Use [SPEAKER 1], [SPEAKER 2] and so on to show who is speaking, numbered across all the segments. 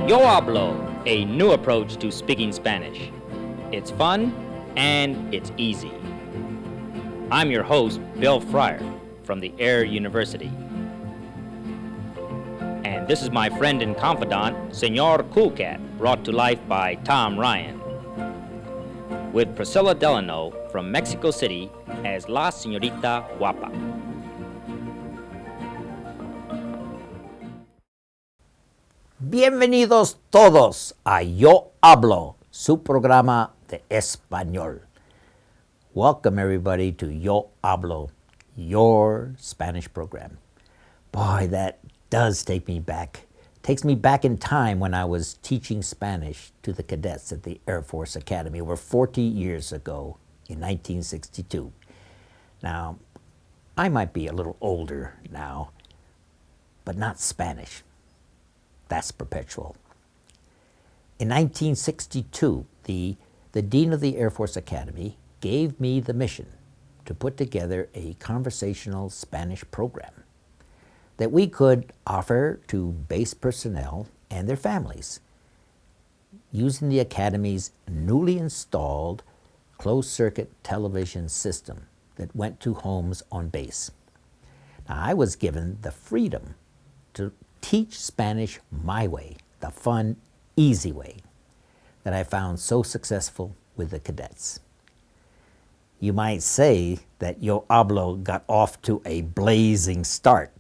[SPEAKER 1] Yo Hablo, a new approach to speaking Spanish. It's fun and it's easy. I'm your host, Bill Frier, from the Air University. And this is my friend and confidant, Senor Cool Cat, brought to life by Tom Ryan. With Priscilla Delano from Mexico City as La Señorita Guapa.
[SPEAKER 2] Bienvenidos todos a Yo Hablo, su programa de español. Welcome everybody to Yo Hablo, your Spanish program. Boy, that does take me back. Takes me back in time when I was teaching Spanish to the cadets at the Air Force Academy over 40 years ago in 1962. Now, I might be a little older now, but not Spanish. That's perpetual. In 1962, the Dean of the Air Force Academy gave me the mission to put together a conversational Spanish program that we could offer to base personnel and their families using the Academy's newly installed closed-circuit television system that went to homes on base. Now, I was given the freedom to teach Spanish my way, the fun, easy way that I found so successful with the cadets. You might say that Yo Hablo got off to a blazing start.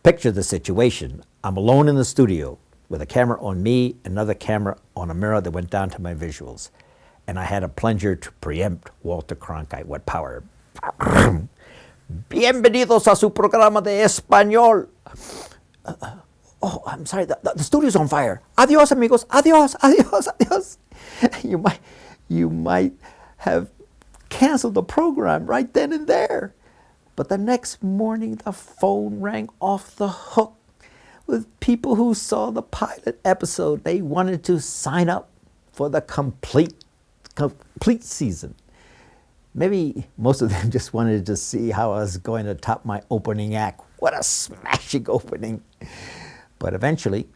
[SPEAKER 2] Picture the situation. I'm alone in the studio with a camera on me, another camera on a mirror that went down to my visuals. And I had a plunger to preempt Walter Cronkite. What power. Bienvenidos a su programa de español. I'm sorry, the studio's on fire. Adios, amigos. Adios, adios, adios. You might have canceled the program right then and there. But the next morning, the phone rang off the hook with people who saw the pilot episode. They wanted to sign up for the complete season. Maybe most of them just wanted to see how I was going to top my opening act. What a smashing opening. But eventually,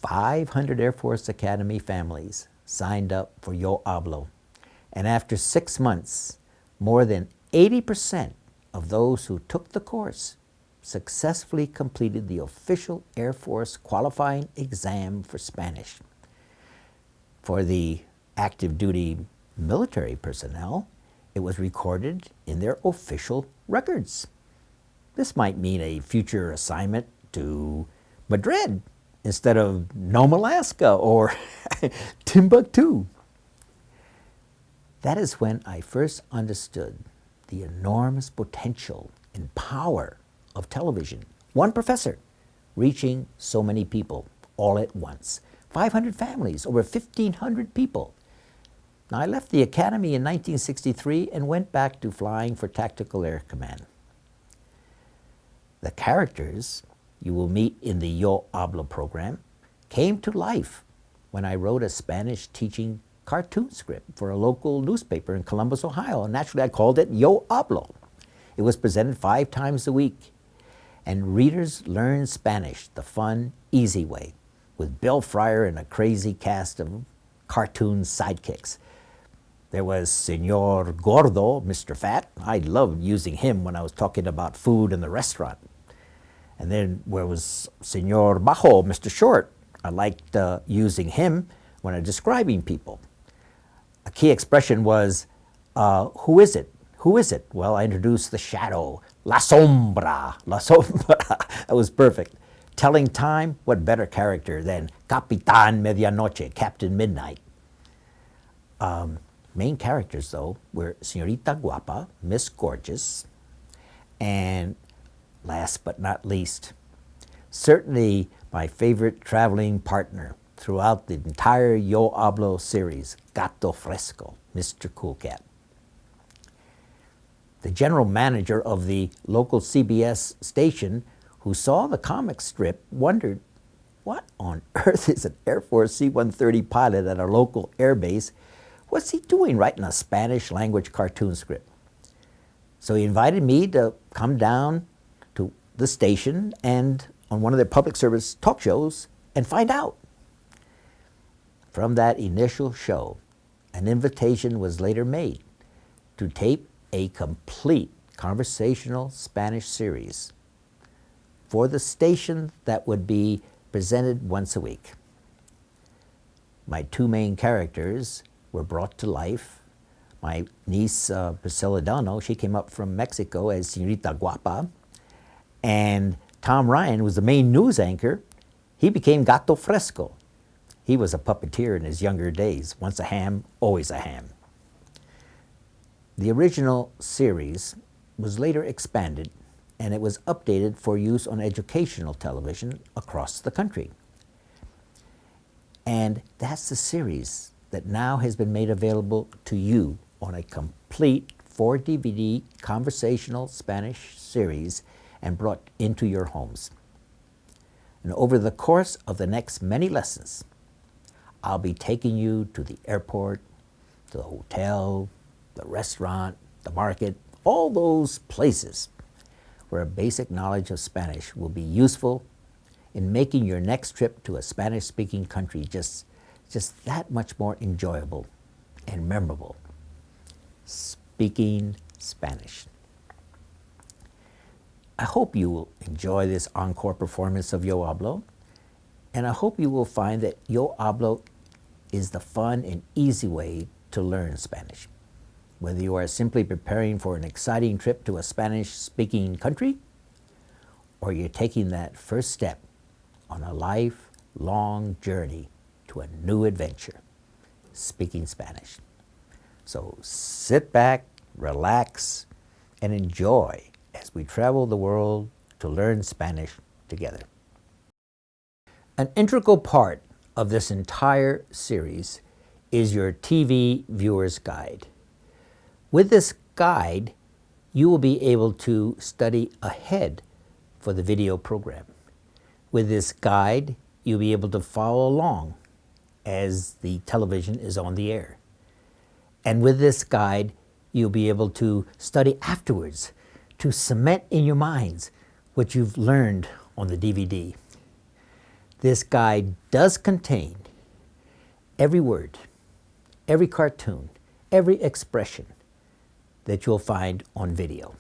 [SPEAKER 2] 500 Air Force Academy families signed up for Yo Hablo. And after 6 months, more than 80% of those who took the course successfully completed the official Air Force qualifying exam for Spanish. For the active duty military personnel, it was recorded in their official records. This might mean a future assignment to Madrid instead of Nome, Alaska or Timbuktu. That is when I first understood the enormous potential and power of television. One professor reaching so many people all at once. 500 families, over 1,500 people. Now, I left the Academy in 1963 and went back to flying for Tactical Air Command. The characters you will meet in the Yo Hablo program came to life when I wrote a Spanish teaching cartoon script for a local newspaper in Columbus, Ohio. And naturally, I called it Yo Hablo. It was presented 5 times a week. And readers learned Spanish the fun, easy way, with Bill Frier and a crazy cast of cartoon sidekicks. There was Senor Gordo, Mr. Fat. I loved using him when I was talking about food in the restaurant. And then there was Senor Bajo, Mr. Short. I liked using him when I'm describing people. A key expression was, who is it? Who is it? Well, I introduced the shadow, la sombra, la sombra. That was perfect. Telling time, what better character than Capitan Medianoche, Captain Midnight. Main characters, though, were Señorita Guapa, Miss Gorgeous, and last but not least, certainly my favorite traveling partner throughout the entire Yo Hablo series, Gato Fresco, Mr. Cool Cat. The general manager of the local CBS station who saw the comic strip wondered, what on earth is an Air Force C-130 pilot at our local air base? What's he doing writing a Spanish language cartoon script? So he invited me to come down to the station and on one of their public service talk shows and find out. from that initial show, an invitation was later made to tape a complete conversational Spanish series for the station that would be presented once a week. My two main characters were brought to life. My niece, Priscilla Delano, she came up from Mexico as Señorita Guapa. And Tom Ryan was the main news anchor. He became Gato Fresco. He was a puppeteer in his younger days. Once a ham, always a ham. The original series was later expanded, and it was updated for use on educational television across the country. And that's the series that now has been made available to you on a complete 4-DVD conversational Spanish series and brought into your homes. And over the course of the next many lessons, I'll be taking you to the airport, to the hotel, the restaurant, the market, all those places where a basic knowledge of Spanish will be useful in making your next trip to a Spanish-speaking country just that much more enjoyable and memorable. Speaking Spanish. I hope you will enjoy this encore performance of Yo Hablo, and I hope you will find that Yo Hablo is the fun and easy way to learn Spanish. Whether you are simply preparing for an exciting trip to a Spanish-speaking country, or you're taking that first step on a lifelong journey to a new adventure, speaking Spanish. So sit back, relax, and enjoy as we travel the world to learn Spanish together. An integral part of this entire series is your TV Viewer's Guide. With this guide, you will be able to study ahead for the video program. With this guide, you'll be able to follow along as the television is on the air. And with this guide, you'll be able to study afterwards to cement in your minds what you've learned on the DVD. This guide does contain every word, every cartoon, every expression that you'll find on video.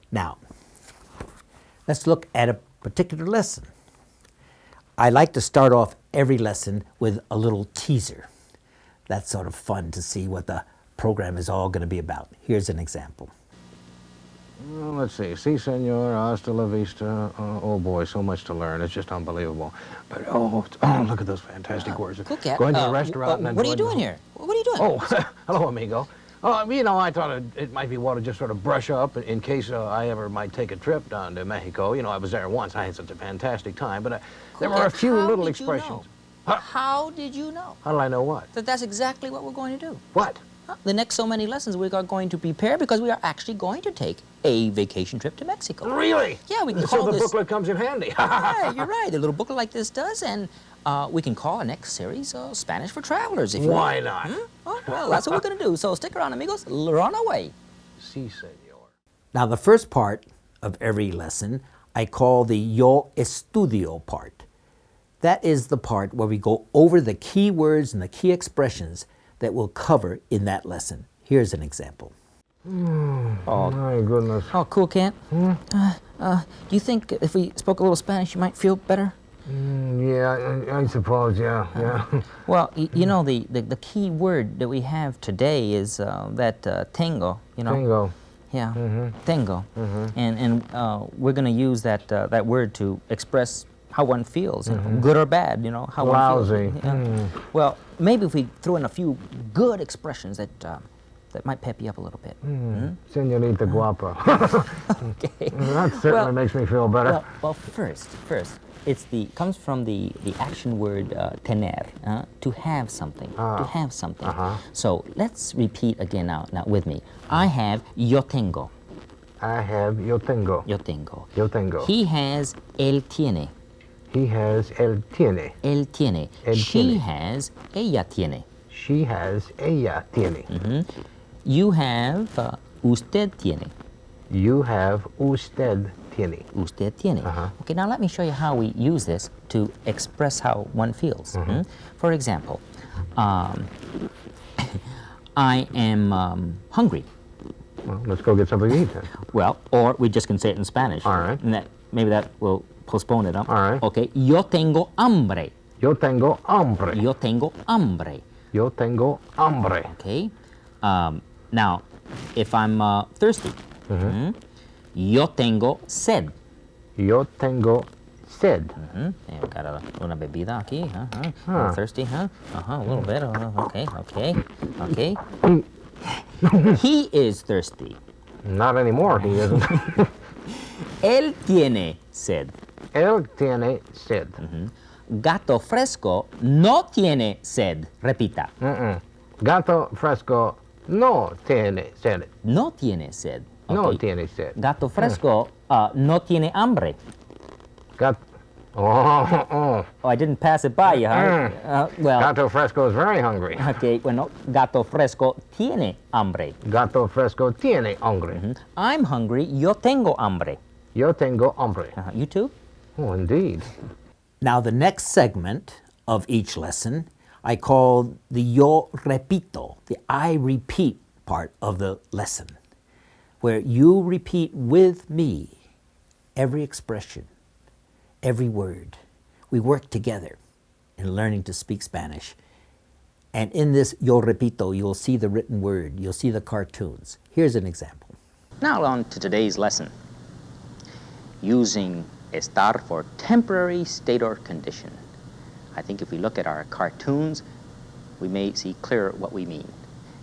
[SPEAKER 2] Now, let's look at a particular lesson. I like to start off every lesson with a little teaser. That's sort of fun to see what the program is all going to be about. Here's an example.
[SPEAKER 3] Well, let's see. Si, senor, hasta la vista. Oh, boy, so much to learn. It's just unbelievable. But, look at those fantastic words.
[SPEAKER 4] Cool cat.
[SPEAKER 3] Going to a restaurant and then
[SPEAKER 4] what are you doing here? What are you doing?
[SPEAKER 3] Oh, hello, amigo. You know, I thought it might be well to just sort of brush up in case I ever might take a trip down to Mexico. You know, I was there once. I had such a fantastic time. But there were a few little expressions.
[SPEAKER 4] How did you know?
[SPEAKER 3] How did I know what?
[SPEAKER 4] That's exactly what we're going to do.
[SPEAKER 3] What?
[SPEAKER 4] The next so many lessons we are going to prepare because we are actually going to take a vacation trip to Mexico.
[SPEAKER 3] Really?
[SPEAKER 4] Yeah, we can
[SPEAKER 3] So
[SPEAKER 4] call
[SPEAKER 3] the
[SPEAKER 4] this...
[SPEAKER 3] booklet comes in handy.
[SPEAKER 4] Yeah, you're right. A little booklet like this does, and we can call our next series Spanish for Travelers, if you want.
[SPEAKER 3] Why not?
[SPEAKER 4] Oh, well, that's what we're going to do. So stick around, amigos. Run away.
[SPEAKER 3] Si, senor.
[SPEAKER 2] Now, the first part of every lesson I call the Yo Estudio part. That is the part where we go over the key words and the key expressions that we'll cover in that lesson. Here's an example.
[SPEAKER 3] Oh, my goodness.
[SPEAKER 4] Oh, cool, cat. Do you think if we spoke a little Spanish, you might feel better?
[SPEAKER 3] Yeah, I suppose, yeah.
[SPEAKER 4] Well, you know, the key word that we have today is that tengo, you know?
[SPEAKER 3] Bingo.
[SPEAKER 4] Yeah, tengo. And we're going to use that word to express how one feels, you know, good or bad, you know, how
[SPEAKER 3] Lousy.
[SPEAKER 4] one feels. Yeah. Well, maybe if we throw in a few good expressions that might pep you up a little bit.
[SPEAKER 3] Señorita Guapa.
[SPEAKER 4] Okay.
[SPEAKER 3] That certainly makes me feel better.
[SPEAKER 4] Well, first, comes from the action word tener, to have something, to have something. So let's repeat again now with me. I have yo tengo.
[SPEAKER 3] I have yo tengo.
[SPEAKER 4] Yo tengo.
[SPEAKER 3] Yo tengo.
[SPEAKER 4] He has él tiene.
[SPEAKER 3] He has él tiene.
[SPEAKER 4] Él tiene.
[SPEAKER 3] Él
[SPEAKER 4] She
[SPEAKER 3] tiene.
[SPEAKER 4] has ella tiene.
[SPEAKER 3] She has ella tiene.
[SPEAKER 4] You have usted tiene.
[SPEAKER 3] You have usted tiene.
[SPEAKER 4] Usted tiene.
[SPEAKER 3] Uh-huh.
[SPEAKER 4] Okay, now let me show you how we use this to express how one feels. For example, I am hungry.
[SPEAKER 3] Well, let's go get something to eat then.
[SPEAKER 4] Well, or we just can say it in Spanish.
[SPEAKER 3] All right.
[SPEAKER 4] And maybe that will postpone it. Huh?
[SPEAKER 3] All right.
[SPEAKER 4] Okay, yo tengo hambre.
[SPEAKER 3] Yo tengo hambre.
[SPEAKER 4] Yo tengo hambre.
[SPEAKER 3] Yo tengo hambre.
[SPEAKER 4] Okay. Now, if I'm thirsty, yo tengo sed.
[SPEAKER 3] Yo tengo sed.
[SPEAKER 4] Yeah, got una bebida aquí. A little thirsty, huh? A little bit. Okay. He is thirsty.
[SPEAKER 3] Not anymore, he isn't.
[SPEAKER 4] Él tiene sed.
[SPEAKER 3] Él tiene sed.
[SPEAKER 4] Gato fresco no tiene sed. Repita.
[SPEAKER 3] Gato fresco no tiene sed.
[SPEAKER 4] No tiene sed.
[SPEAKER 3] No
[SPEAKER 4] Okay.
[SPEAKER 3] tiene sed.
[SPEAKER 4] Gato fresco no tiene hambre.
[SPEAKER 3] Oh.
[SPEAKER 4] Oh, I didn't pass it by you, huh? Well,
[SPEAKER 3] Gato fresco is very hungry.
[SPEAKER 4] okay, bueno, gato fresco tiene hambre.
[SPEAKER 3] Gato fresco tiene hambre.
[SPEAKER 4] I'm hungry, yo tengo hambre.
[SPEAKER 3] Yo tengo hambre.
[SPEAKER 4] You too?
[SPEAKER 3] Oh, indeed.
[SPEAKER 2] Now, the next segment of each lesson I call the yo repito, the I repeat part of the lesson, where you repeat with me every expression, every word. We work together in learning to speak Spanish. And in this yo repito, you'll see the written word, you'll see the cartoons. Here's an example.
[SPEAKER 1] Now on to today's lesson. Using estar for temporary state or condition. I think if we look at our cartoons, we may see clearer what we mean.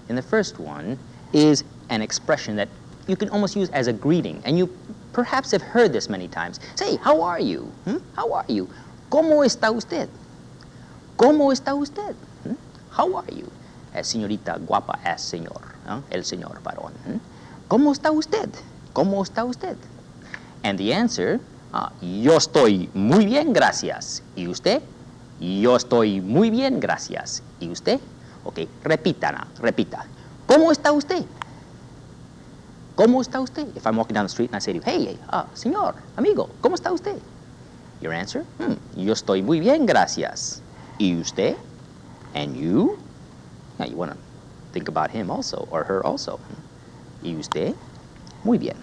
[SPEAKER 1] And the first one is an expression that you can almost use as a greeting, and you perhaps have heard this many times. Say, how are you? How are you? ¿Cómo está usted? ¿Cómo está usted? How are you? As señorita guapa as señor, el señor varón. ¿Cómo está usted? ¿Cómo está usted? And the answer, yo estoy muy bien, gracias. ¿Y usted? Yo estoy muy bien, gracias. ¿Y usted? Ok, repita. ¿Cómo está usted? ¿Cómo está usted? If I'm walking down the street and I say to you, hey, señor, amigo, ¿cómo está usted? Your answer, yo estoy muy bien, gracias. ¿Y usted? And you? Now you want to think about him also, or her also. ¿Y usted? Muy bien.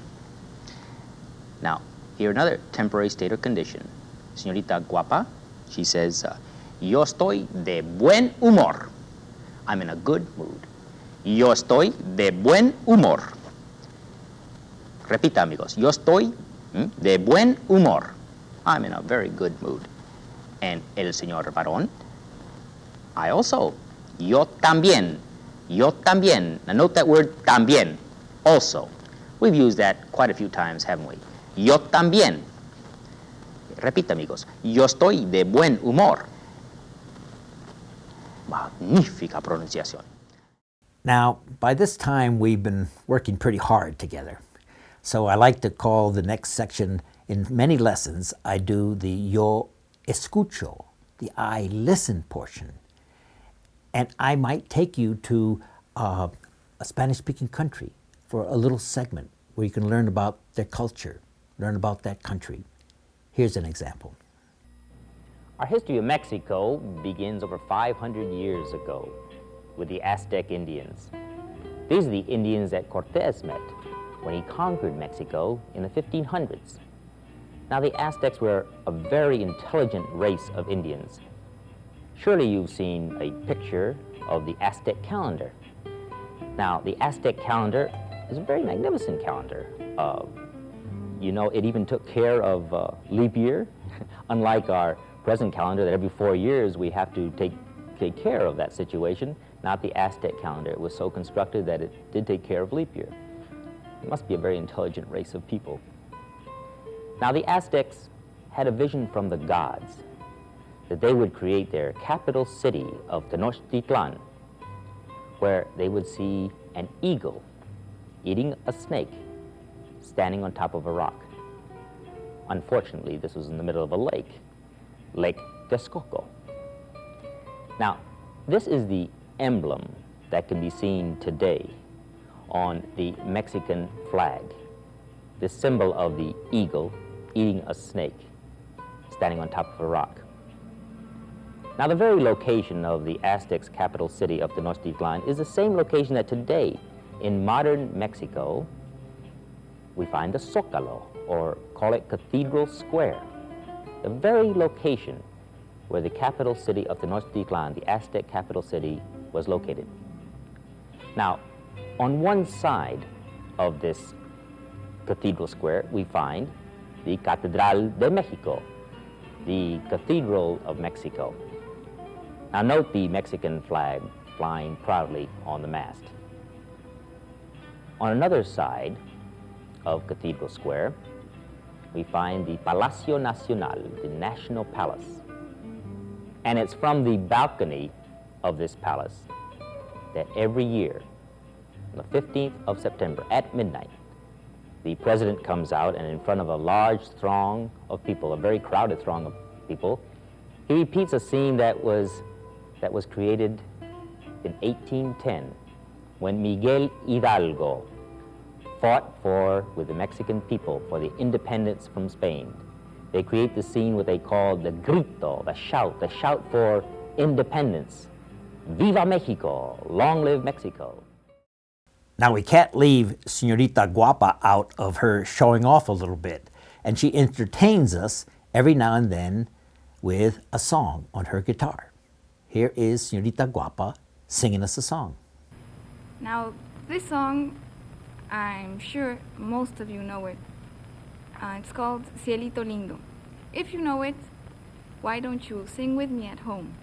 [SPEAKER 1] Now, here another temporary state or condition. Señorita guapa, she says, yo estoy de buen humor. I'm in a good mood. Yo estoy de buen humor. Repita, amigos. Yo estoy de buen humor. I'm in a very good mood. And el señor varón, I also. Yo también. Yo también. Now note that word también. Also. We've used that quite a few times, haven't we? Yo también. Repita, amigos. Yo estoy de buen humor. Magnífica pronunciación.
[SPEAKER 2] Now, by this time, we've been working pretty hard together. So I like to call the next section, in many lessons, I do the yo escucho, the I listen portion. And I might take you to a Spanish-speaking country for a little segment where you can learn about their culture, learn about that country. Here's an example.
[SPEAKER 1] Our history of Mexico begins over 500 years ago with the Aztec Indians. These are the Indians that Cortés met when he conquered Mexico in the 1500s. Now, the Aztecs were a very intelligent race of Indians. Surely you've seen a picture of the Aztec calendar. Now, the Aztec calendar is a very magnificent calendar. You know, it even took care of leap year, unlike our present calendar that every 4 years we have to take care of that situation. Not the Aztec calendar. It was so constructed that it did take care of leap year. It must be a very intelligent race of people. Now, the Aztecs had a vision from the gods that they would create their capital city of Tenochtitlan, where they would see an eagle eating a snake standing on top of a rock. Unfortunately, this was in the middle of a lake, Lake Texcoco. Now, this is the emblem that can be seen today on the Mexican flag, the symbol of the eagle eating a snake, standing on top of a rock. Now, the very location of the Aztecs' capital city of the Tenochtitlan is the same location that today, in modern Mexico, we find the Zócalo, or call it Cathedral Square. The very location where the capital city of Tenochtitlan, the Aztec capital city, was located. Now, on one side of this Cathedral Square, we find the Catedral de Mexico, the Cathedral of Mexico. Now note the Mexican flag flying proudly on the mast. On another side of Cathedral Square, we find the Palacio Nacional, the National Palace. And it's from the balcony of this palace that every year, on the 15th of September at midnight, the president comes out, and in front of a large throng of people, a very crowded throng of people, he repeats a scene that was created in 1810 when Miguel Hidalgo fought with the Mexican people for the independence from Spain. They create the scene what they call the grito, the shout for independence. Viva Mexico, long live Mexico.
[SPEAKER 2] Now, we can't leave Señorita Guapa out of her showing off a little bit, and she entertains us every now and then with a song on her guitar. Here is Señorita Guapa singing us a song.
[SPEAKER 5] Now, this song, I'm sure most of you know it. It's called Cielito Lindo. If you know it, why don't you sing with me at home?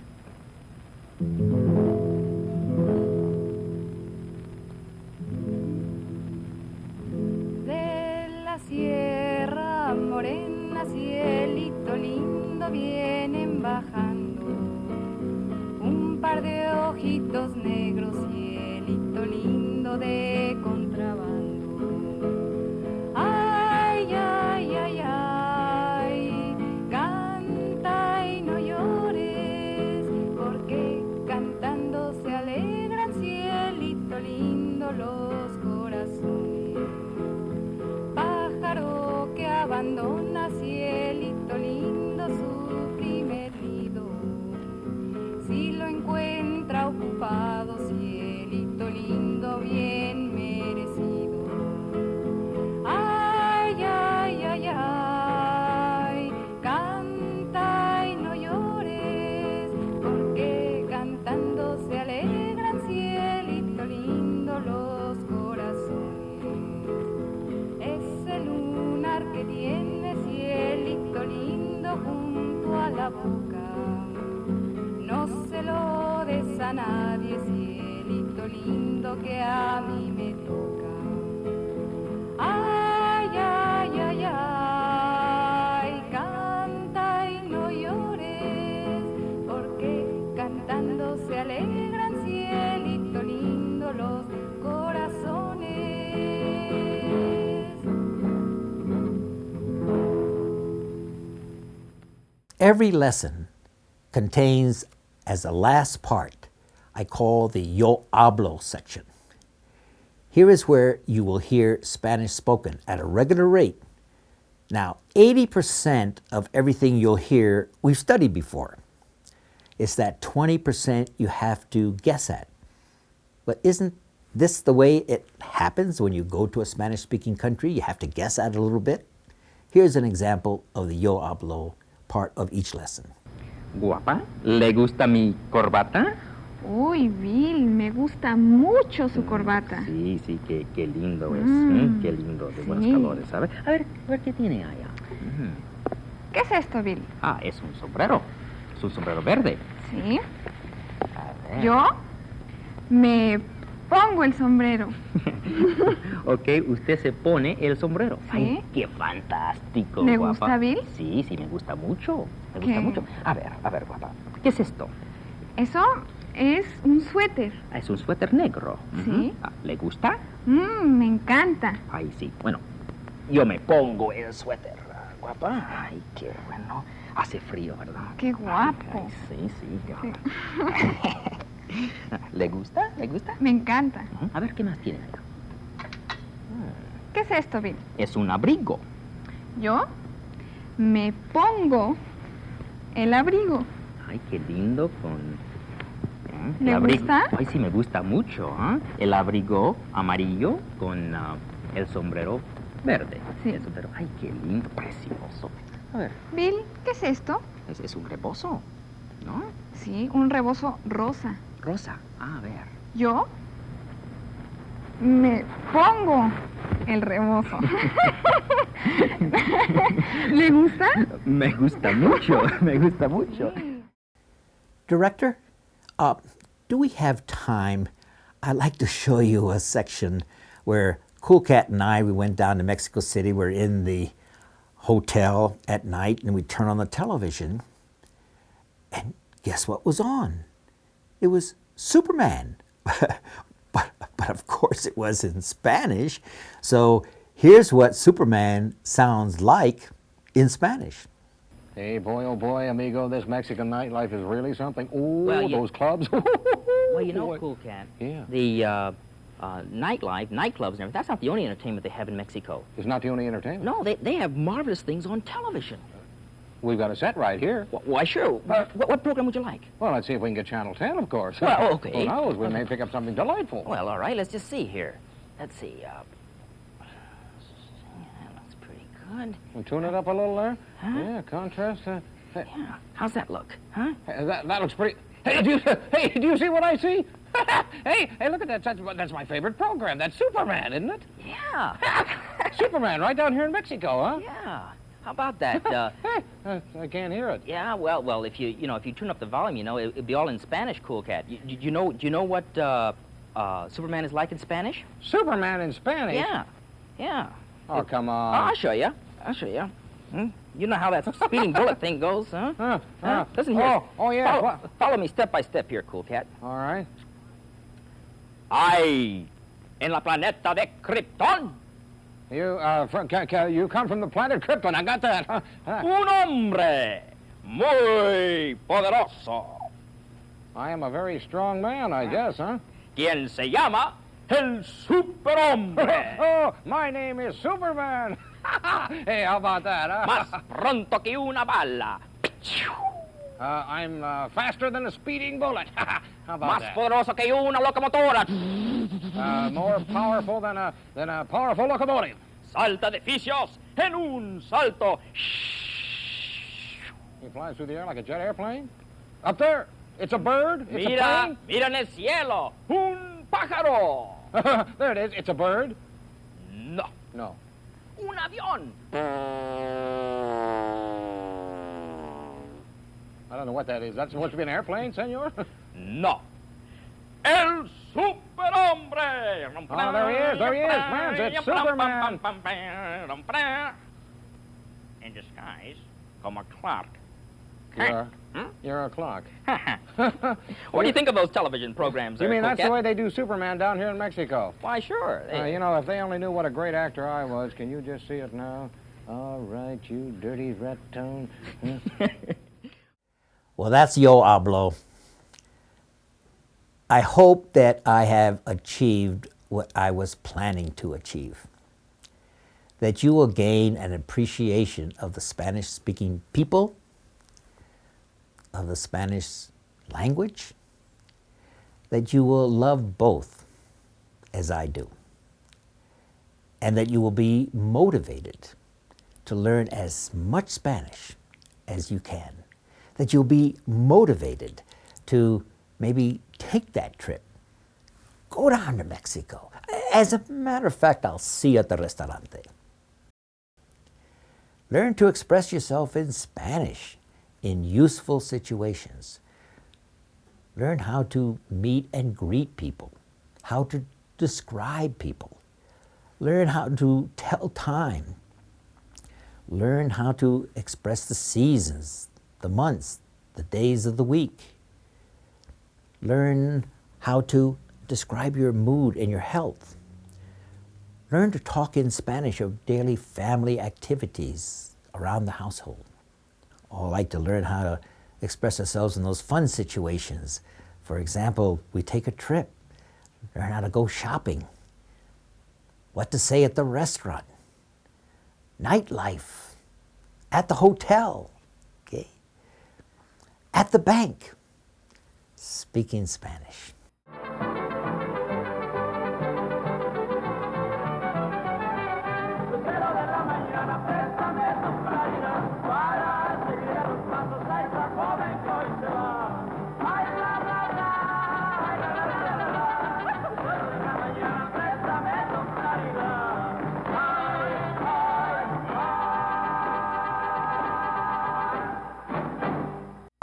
[SPEAKER 5] Sierra Morena, cielito lindo, vienen bajando un par de ojitos negros, cielito lindo de contrabando. Ay, ay, ay, ay, canta y no llores, porque cantando se alegran, cielito lindo, los corazones. Que abandona, cielito lindo, su primer nido. Si lo encuentra ocupado, cielito lindo, bien merecido. Ay, ay, ay, ay, canta y no llores, porque cantando se alegran, cielito lindo, los corazones. Que tiene, cielito lindo, junto a la boca, no se lo des a nadie, cielito lindo, que a mí me toca. Ay, ay, ay, ay, canta y no llores, porque cantando se alegran, cielito lindo, los corazones.
[SPEAKER 2] Every lesson contains, as the last part, I call the Yo Hablo section. Here is where you will hear Spanish spoken at a regular rate. Now, 80% of everything you'll hear, we've studied before. It's that 20% you have to guess at. But isn't this the way it happens when you go to a Spanish-speaking country? You have to guess at it a little bit. Here's an example of the Yo Hablo part of each lesson.
[SPEAKER 1] Guapa, ¿le gusta mi corbata?
[SPEAKER 5] Uy, Bill, me gusta mucho su corbata.
[SPEAKER 1] Sí, sí, qué lindo es. Qué lindo, de buenos
[SPEAKER 5] Sí.
[SPEAKER 1] colores, ¿sabe? A ver qué tiene allá.
[SPEAKER 5] ¿Qué es esto, Bill?
[SPEAKER 1] Ah, es un sombrero. Es un sombrero verde.
[SPEAKER 5] Sí.
[SPEAKER 1] A ver.
[SPEAKER 5] Yo me pongo el sombrero.
[SPEAKER 1] Ok, usted se pone el sombrero.
[SPEAKER 5] Sí.
[SPEAKER 1] Ay, qué fantástico,
[SPEAKER 5] ¿Le
[SPEAKER 1] guapa.
[SPEAKER 5] gusta, Bill?
[SPEAKER 1] Sí, sí, me gusta mucho. Me
[SPEAKER 5] ¿Qué?
[SPEAKER 1] gusta mucho. A ver, guapa. ¿Qué es esto?
[SPEAKER 5] Eso es un suéter.
[SPEAKER 1] Ah, es un suéter negro.
[SPEAKER 5] Sí.
[SPEAKER 1] Ah, ¿le gusta?
[SPEAKER 5] Me encanta.
[SPEAKER 1] Ay, sí. Bueno, yo me pongo el suéter, guapa. Ay, qué bueno. Hace frío, ¿verdad?
[SPEAKER 5] Qué guapo.
[SPEAKER 1] Ay, sí, qué bueno. ¿Le gusta? ¿Le gusta?
[SPEAKER 5] Me encanta.
[SPEAKER 1] A ver, ¿qué más tiene allá?
[SPEAKER 5] ¿Qué es esto, Bill?
[SPEAKER 1] Es un abrigo.
[SPEAKER 5] Yo Me pongo el abrigo.
[SPEAKER 1] Ay, qué lindo con...
[SPEAKER 5] ¿Le gusta?
[SPEAKER 1] Ay, sí, me gusta mucho, ¿eh? El abrigo amarillo con el sombrero verde.
[SPEAKER 5] Sí.
[SPEAKER 1] El sombrero, ay, qué lindo, precioso. A ver,
[SPEAKER 5] Bill, ¿qué es esto?
[SPEAKER 1] es un rebozo, ¿no?
[SPEAKER 5] Sí, un rebozo rosa.
[SPEAKER 1] Rosa, a ver.
[SPEAKER 5] Yo me pongo el rebozo. ¿Le gusta?
[SPEAKER 1] Me gusta mucho, me gusta mucho.
[SPEAKER 2] Director, do we have time? I'd like to show you a section where Cool Cat and I, we went down to Mexico City. We're in the hotel at night, and we turn on the television, and guess what was on? It was Superman. But of course it was in Spanish. So here's what Superman sounds like in Spanish.
[SPEAKER 3] Hey, boy, oh boy, amigo, this Mexican nightlife is really something. Ooh,
[SPEAKER 1] Well,
[SPEAKER 3] those clubs.
[SPEAKER 1] Well, you know,
[SPEAKER 3] Boy.
[SPEAKER 1] Cool Cat,
[SPEAKER 3] Yeah.
[SPEAKER 1] the nightlife, nightclubs and everything, that's not the only entertainment they have in Mexico.
[SPEAKER 3] It's not the only entertainment.
[SPEAKER 1] No, they have marvelous things on television.
[SPEAKER 3] We've got a set right here.
[SPEAKER 1] Why, sure. What program would you like?
[SPEAKER 3] Well, let's see if we can get Channel 10, of course.
[SPEAKER 1] Well, okay.
[SPEAKER 3] Who knows? We may pick up something delightful.
[SPEAKER 1] Well, all right, let's just see here. Let's see. Yeah, that looks pretty good.
[SPEAKER 3] We'll tune it up a little there.
[SPEAKER 1] Huh?
[SPEAKER 3] Yeah, contrast. Hey,
[SPEAKER 1] Yeah. How's that look? Huh?
[SPEAKER 3] that looks pretty. Hey, do you see what I see? hey, look at that. That's my favorite program. That's Superman, isn't it?
[SPEAKER 1] Yeah.
[SPEAKER 3] Superman, right down here in Mexico, huh?
[SPEAKER 1] Yeah. How about that?
[SPEAKER 3] Hey, I can't hear it.
[SPEAKER 1] Yeah. Well, if you tune up the volume, it'd be all in Spanish, Cool Cat. Do you know what Superman is like in Spanish?
[SPEAKER 3] Superman in Spanish?
[SPEAKER 1] Yeah. Yeah.
[SPEAKER 3] Oh, come on.
[SPEAKER 1] I'll show you. Hmm? You know how that speeding bullet thing goes, huh? Huh? Listen here.
[SPEAKER 3] Oh, yeah.
[SPEAKER 1] Follow me step by step here, Cool Cat.
[SPEAKER 3] All right.
[SPEAKER 1] Ay, en la planeta de Krypton,
[SPEAKER 3] You come from the planet Krypton. I got that.
[SPEAKER 1] un hombre muy poderoso,
[SPEAKER 3] I am a very strong man, I guess, huh?
[SPEAKER 1] quien se llama el superhombre.
[SPEAKER 3] Oh, my name is Superman. Hey, how about that, huh?
[SPEAKER 1] Más pronto que una bala.
[SPEAKER 3] I'm faster than a speeding bullet. How about
[SPEAKER 1] Más
[SPEAKER 3] that?
[SPEAKER 1] poderoso que una locomotora.
[SPEAKER 3] More powerful than a powerful locomotive.
[SPEAKER 1] Salta edificios en un salto.
[SPEAKER 3] He flies through the air like a jet airplane. Up there, it's a bird. It's
[SPEAKER 1] Mira en el cielo, un pájaro.
[SPEAKER 3] a plane. There it is. It's a bird.
[SPEAKER 1] No,
[SPEAKER 3] No.
[SPEAKER 1] un avión.
[SPEAKER 3] I don't know what that is. That's supposed to be an airplane, senor?
[SPEAKER 1] No. El superhombre.
[SPEAKER 3] Oh, there he is, friends, it's Superman.
[SPEAKER 1] In disguise, como Clark.
[SPEAKER 3] You're a clock.
[SPEAKER 1] What do you think of those television programs?
[SPEAKER 3] You
[SPEAKER 1] there,
[SPEAKER 3] mean that's
[SPEAKER 1] Coquette?
[SPEAKER 3] the way they do Superman down here in Mexico?
[SPEAKER 1] Why, sure.
[SPEAKER 3] If they only knew what a great actor I was, can you just see it now? All right, you dirty rat-tone.
[SPEAKER 2] Well, that's Yo Hablo. I hope that I have achieved what I was planning to achieve. That you will gain an appreciation of the Spanish-speaking people, of the Spanish language, that you will love both as I do, and that you will be motivated to learn as much Spanish as you can, that you'll be motivated to maybe take that trip, go down to Mexico. As a matter of fact, I'll see you at the restaurante. Learn to express yourself in Spanish in useful situations. Learn how to meet and greet people, how to describe people. Learn how to tell time. Learn how to express the seasons, the months, the days of the week. Learn how to describe your mood and your health. Learn to talk in Spanish of daily family activities around the household. Or like to learn how to express ourselves in those fun situations. For example, we take a trip, learn how to go shopping, what to say at the restaurant, nightlife, at the hotel, okay, at the bank, speaking Spanish.